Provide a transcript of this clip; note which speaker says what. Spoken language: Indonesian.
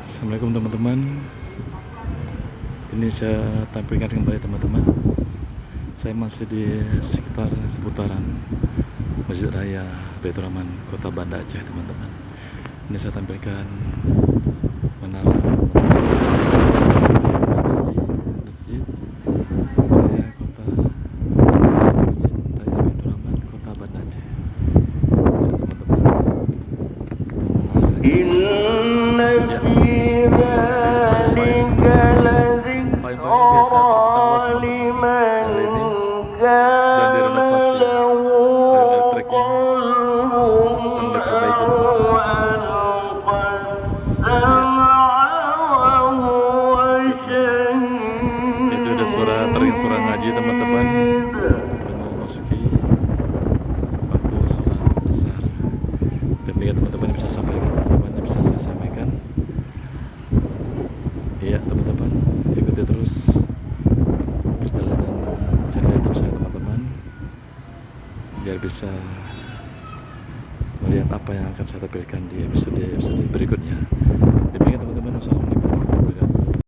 Speaker 1: Assalamualaikum teman-teman. Ini saya tampilkan kembali teman-teman. Saya masih di sekitar seputaran Masjid Raya Baitur Rahman, Kota Banda Aceh teman-teman. Ini saya tampilkan menara Masjid Raya Kota Banda Aceh, Masjid Raya Baitur Rahman, Kota Banda Aceh. Biasa terputar luas teman-teman. Kali ini sedang direnovasi, kayu elektriknya sedang diperbaiki teman-teman. Itu ada suara teringat suara ngaji teman-teman. Memasuki waktu sholat asar. Demikian teman-teman yang bisa sampaikan, teman-teman yang bisa saya sampaikan. Iya teman-teman, ikuti terus perjalanan channel YouTube saya teman-teman, biar bisa melihat apa yang akan saya tampilkan di episode berikutnya. Demikian teman-teman, wassalamualaikum.